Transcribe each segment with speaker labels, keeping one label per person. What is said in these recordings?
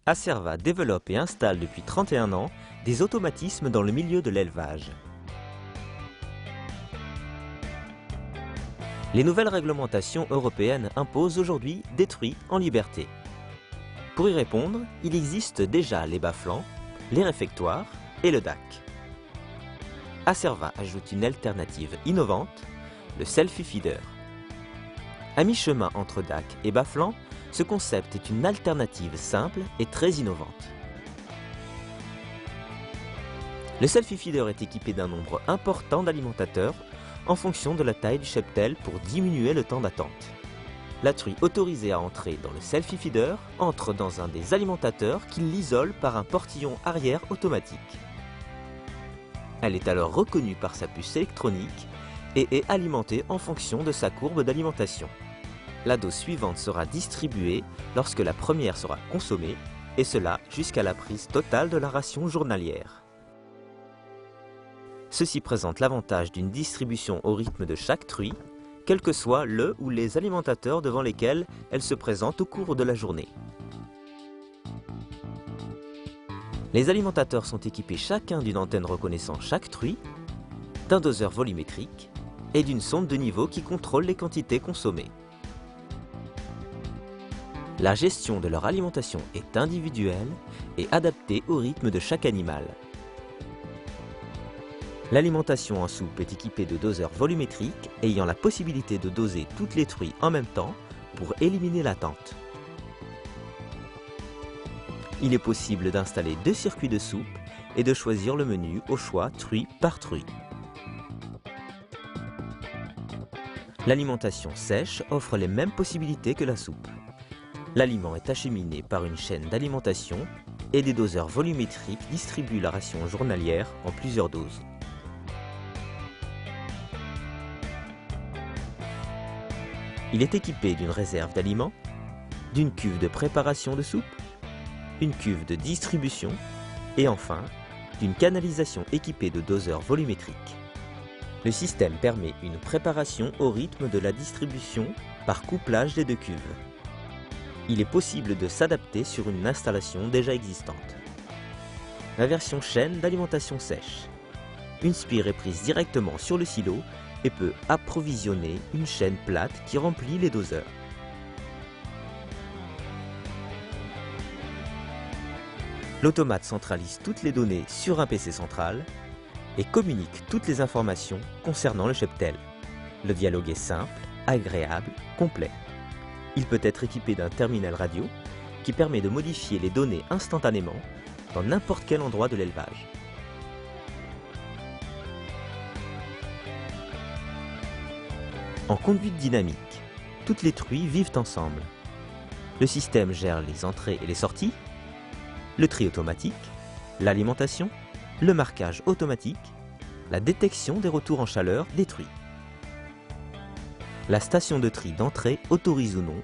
Speaker 1: Acerva développe et installe depuis 31 ans des automatismes dans le milieu de l'élevage. Les nouvelles réglementations européennes imposent aujourd'hui des truies en liberté. Pour y répondre, il existe déjà les bas-flancs, les réfectoires et le DAC. Acerva ajoute une alternative innovante, le selfie feeder. À mi-chemin entre DAC et bas-flanc, ce concept est une alternative simple et très innovante. Le selfie feeder est équipé d'un nombre important d'alimentateurs en fonction de la taille du cheptel pour diminuer le temps d'attente. La truie autorisée à entrer dans le selfie feeder entre dans un des alimentateurs qui l'isole par un portillon arrière automatique. Elle est alors reconnue par sa puce électronique et est alimentée en fonction de sa courbe d'alimentation. La dose suivante sera distribuée lorsque la première sera consommée, et cela jusqu'à la prise totale de la ration journalière. Ceci présente l'avantage d'une distribution au rythme de chaque truie, quel que soit le ou les alimentateurs devant lesquels elle se présente au cours de la journée. Les alimentateurs sont équipés chacun d'une antenne reconnaissant chaque truie, d'un doseur volumétrique et d'une sonde de niveau qui contrôle les quantités consommées. La gestion de leur alimentation est individuelle et adaptée au rythme de chaque animal. L'alimentation en soupe est équipée de doseurs volumétriques ayant la possibilité de doser toutes les truies en même temps pour éliminer l'attente. Il est possible d'installer 2 circuits de soupe et de choisir le menu au choix truie par truie. L'alimentation sèche offre les mêmes possibilités que la soupe. L'aliment est acheminé par une chaîne d'alimentation et des doseurs volumétriques distribuent la ration journalière en plusieurs doses. Il est équipé d'une réserve d'aliments, d'une cuve de préparation de soupe, une cuve de distribution et enfin d'une canalisation équipée de doseurs volumétriques. Le système permet une préparation au rythme de la distribution par couplage des 2 cuves. Il est possible de s'adapter sur une installation déjà existante. La version chaîne d'alimentation sèche. Une spire est prise directement sur le silo et peut approvisionner une chaîne plate qui remplit les doseurs. L'automate centralise toutes les données sur un PC central et communique toutes les informations concernant le cheptel. Le dialogue est simple, agréable, complet. Il peut être équipé d'un terminal radio qui permet de modifier les données instantanément dans n'importe quel endroit de l'élevage. En conduite dynamique, toutes les truies vivent ensemble. Le système gère les entrées et les sorties, le tri automatique, l'alimentation, le marquage automatique, la détection des retours en chaleur des truies. La station de tri d'entrée autorise ou non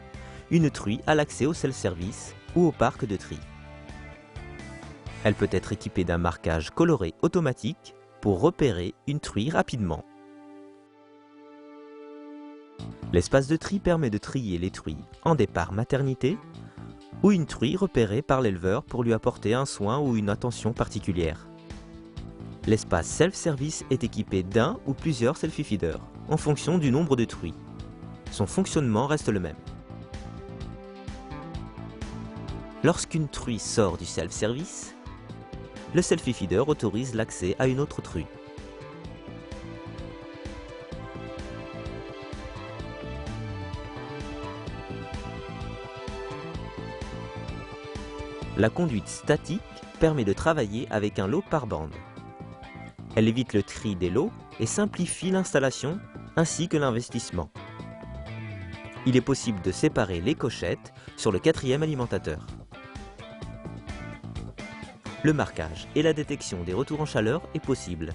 Speaker 1: une truie à l'accès au self-service ou au parc de tri. Elle peut être équipée d'un marquage coloré automatique pour repérer une truie rapidement. L'espace de tri permet de trier les truies en départ maternité ou une truie repérée par l'éleveur pour lui apporter un soin ou une attention particulière. L'espace self-service est équipé d'un ou plusieurs selfie feeders en fonction du nombre de truies. Son fonctionnement reste le même. Lorsqu'une truie sort du self-service, le selfie feeder autorise l'accès à une autre truie. La conduite statique permet de travailler avec un lot par bande. Elle évite le tri des lots et simplifie l'installation ainsi que l'investissement. Il est possible de séparer les cochettes sur le 4e alimentateur. Le marquage et la détection des retours en chaleur est possible.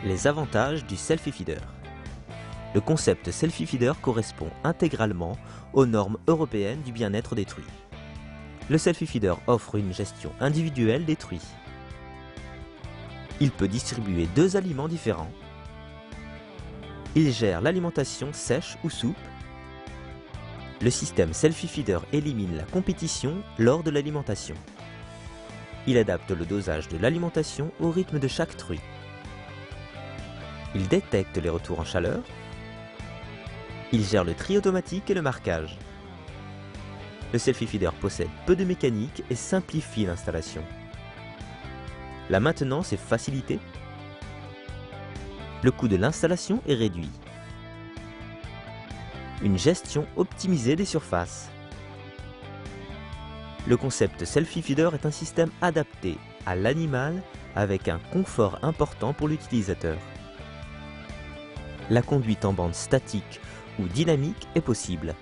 Speaker 1: Les avantages du selfie feeder. Le concept selfie feeder correspond intégralement aux normes européennes du bien-être des truies. Le selfie feeder offre une gestion individuelle des truies. Il peut distribuer 2 aliments différents. Il gère l'alimentation sèche ou soupe, Le système Selfie Feeder élimine la compétition lors de l'alimentation. Il adapte le dosage de l'alimentation au rythme de chaque truie. Il détecte les retours en chaleur. Il gère le tri automatique et le marquage. Le Selfie Feeder possède peu de mécanique et simplifie l'installation. La maintenance est facilitée. Le coût de l'installation est réduit. Une gestion optimisée des surfaces. Le concept Selfie Feeder est un système adapté à l'animal avec un confort important pour l'utilisateur. La conduite en bande statique ou dynamique est possible.